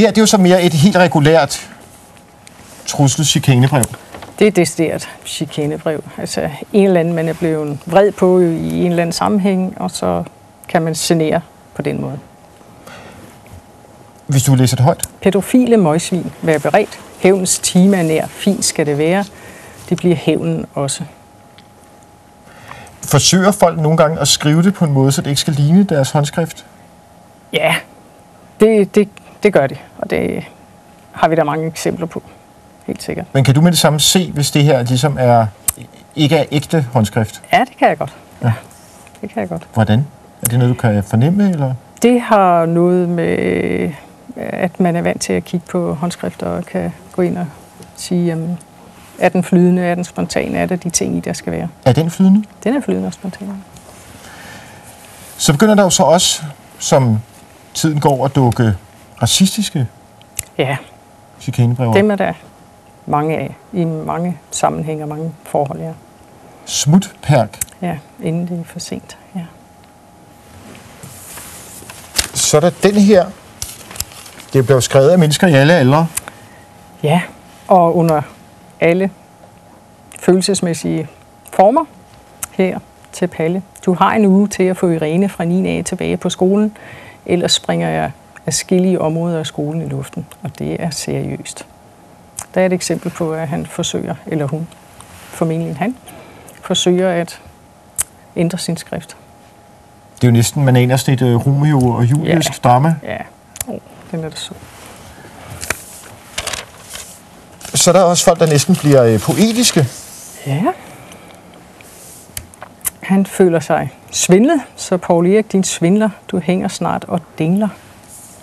Det her, det er jo så mere et helt regulært trusselchikanebrev. Det er decideret chikanebrev. Altså en eller anden, man er blevet vred på i en eller anden sammenhæng, og så kan man genere på den måde. Hvis du læser det højt. Pædofile møgsvin, vær beredt. Hævnens time er nær. Fint skal det være. Det bliver hævnen også. Forsøger folk nogle gange at skrive det på en måde, så det ikke skal ligne deres håndskrift? Ja, det gør de, og det har vi da mange eksempler på. Helt sikkert. Men kan du med det samme se, hvis det her ligesom ikke er ægte håndskrift? Ja, det kan jeg godt. Ja, det kan jeg godt. Hvordan? Er det noget, du kan fornemme, eller? Det har noget med, at man er vant til at kigge på håndskrifter og kan gå ind og sige, jamen, er den flydende, er den spontan, er der de ting i, der skal være. Er den flydende? Den er flydende og spontan. Så begynder der jo så også, som tiden går, at dukke racistiske chikanebrev. Dem er der mange af, i mange sammenhænge og mange forhold, ja. Smutperk. Ja, inden det er for sent, ja. Så er der den her. Det blev skrevet af mennesker i alle aldre. Ja, og under alle følelsesmæssige former her til Palle. Du har en uge til at få Irene fra 9. A tilbage på skolen, ellers springer jeg adskillige områder af skolen i luften, og det er seriøst. Der er et eksempel på, at han forsøger, eller hun, formentlig han, forsøger at ændre sin skrift. Det er jo næsten, man aner sådan et Romeo og Julius drama. Ja, den er det så. Så er der også folk, der næsten bliver poetiske. Ja. Han føler sig svindlet, så Poul Erik, din svindler, du hænger snart og dingler.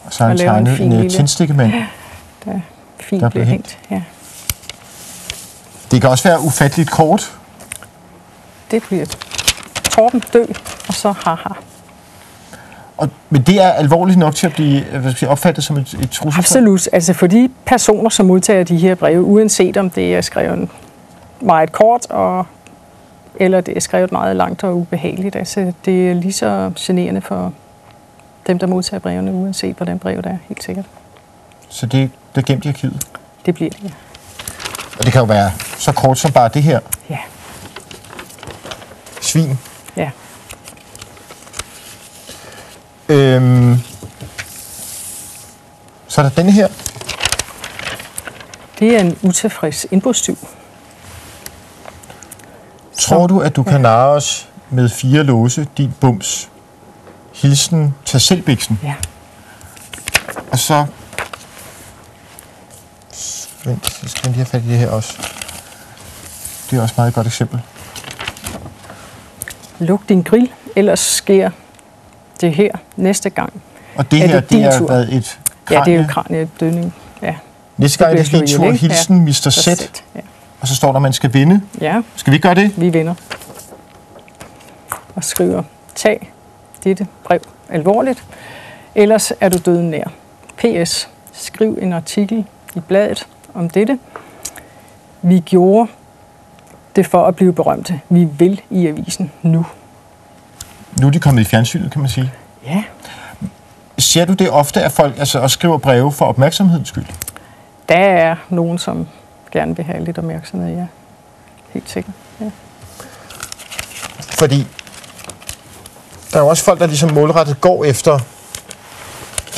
Og så har han tegnet en tændstikkemand. Ja, der fint bliver hængt. Ja. Det kan også være ufatteligt kort. Det bliver Torben dø, og så haha. Men det er alvorligt nok til at blive opfattet som et trussel? Absolut. Altså for de personer, som modtager de her breve, uanset om det er skrevet meget kort, eller det er skrevet meget langt og ubehageligt, altså det er lige så generende for dem, der modtager brevene, uanset hvordan brevet er, helt sikkert. Så det er gemt i arkivet? Det bliver det, ja. Og det kan jo være så kort som bare det her? Ja. Svin? Ja. Så er der denne her. Det er en utilfreds indbrudstyv. Tror du, at du kan narre os med 4 låse, din bums? Hilsen, tag selv biksen. Ja. Og så... Vent, jeg skal lige have fat i det her også. Det er også et meget godt eksempel. Luk din grill, ellers sker det her næste gang. Og det her, det har været et kranie? Ja, det er jo kraniedødning. Ja. Næste gang er det din tur. Hilsen, Mr. Z. Ja. Og så står der, at man skal vinde. Ja. Skal vi ikke gøre det? Vi vinder. Og skriver, tag dette brev alvorligt, ellers er du døden nær. PS. Skriv en artikel i bladet om dette. Vi gjorde det for at blive berømte. Vi vil i avisen nu. Nu er de kommet i fjernsynet, kan man sige. Ja. Ser du det ofte, at folk også skriver breve for opmærksomhedens skyld? Der er nogen, som gerne vil have lidt opmærksomhed, ja. Helt sikkert, ja. Fordi der er jo også folk, der ligesom målrettet går efter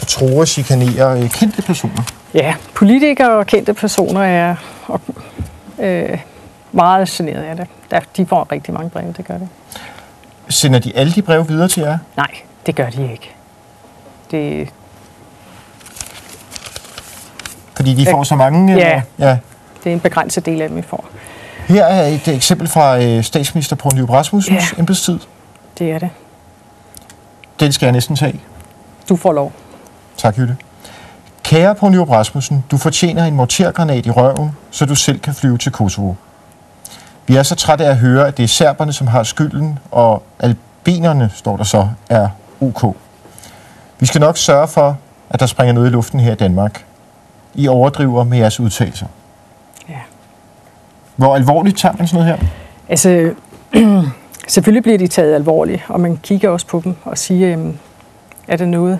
at true og chikanere kendte personer. Ja, politikere og kendte personer er meget generet af det. De får rigtig mange breve, det gør det. Sender de alle de breve videre til jer? Nej, det gør de ikke. Fordi de får så mange? Ja, ja, det er en begrænset del af dem, vi får. Her er et eksempel fra statsminister Poul Nyrup Rasmussens embedstid. Det er det. Den skal jeg næsten tage. Du får lov. Tak, Jytte. Kære Poul Nyrup Rasmussen, du fortjener en mortergranat i røven, så du selv kan flyve til Kosovo. Vi er så trætte af at høre, at det er serberne, som har skylden, og albanerne, står der så, er OK. Vi skal nok sørge for, at der springer noget i luften her i Danmark. I overdriver med jeres udtalelser. Ja. Hvor alvorligt tager man sådan noget her? Altså, selvfølgelig bliver de taget alvorligt, og man kigger også på dem og siger, er det noget,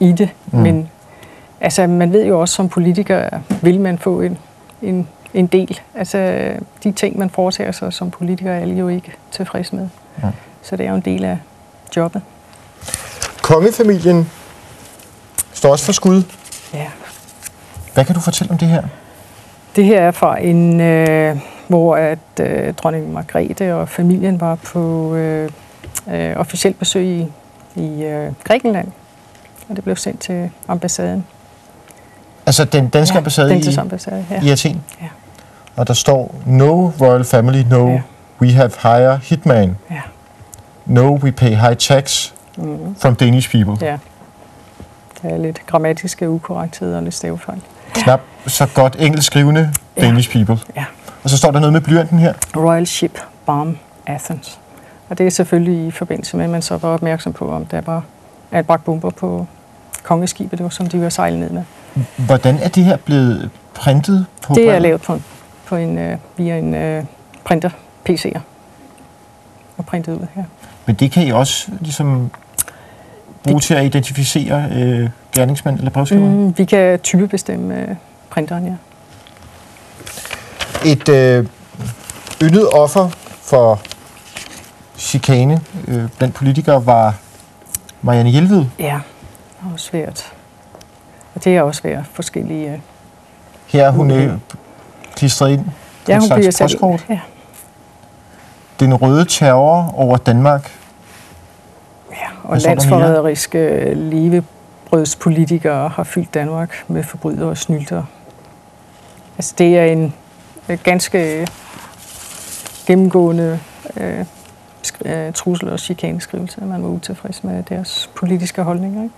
i det, men altså, man ved jo også som politiker, vil man få en del. Altså, de ting, man foretager sig som politiker, er alle jo ikke tilfreds med. Ja. Så det er jo en del af jobbet. Kongefamilien står også for skud. Ja. Hvad kan du fortælle om det her? Det her er fra en, hvor at dronning Margrethe og familien var på officielt besøg i Grækenland, og det blev sendt til ambassaden. Altså den danske ambassade, i Athen? Ja. Og der står, no royal family, no, we have higher hitman. Ja. No, we pay high tax from Danish people. Ja. Det er lidt grammatiske ukorrektheder og lidt stavefejl. Knap så godt engelsk skrivende Danish people. Ja. Og så står der noget med blyanten her. Royal Ship Bomb Athens. Og det er selvfølgelig i forbindelse med, at man så var opmærksom på, om der var bragt bomber på kongeskibet, det var, som de var sejlet ned med. Hvordan er det her blevet printet på? Det er lavet på via en printer, PC'er, og printet ud her. Men det kan I også ligesom bruge til at identificere gerningsmænd eller brevskrivere? Vi kan typebestemme printeren, ja. Et yndet offer for chikane blandt politikere var Marianne Jelved. Ja, det er også svært. Og det er også svært forskellige... Her er hun klistret ind på et slags postkort. Ja. Den røde terror over Danmark. Ja, og landsforræderiske levebrødspolitikere har fyldt Danmark med forbrydere og snyltere. Altså, det er en ganske gennemgående trussel og chikaneskrivelse, at man var utilfreds med deres politiske holdninger, ikke?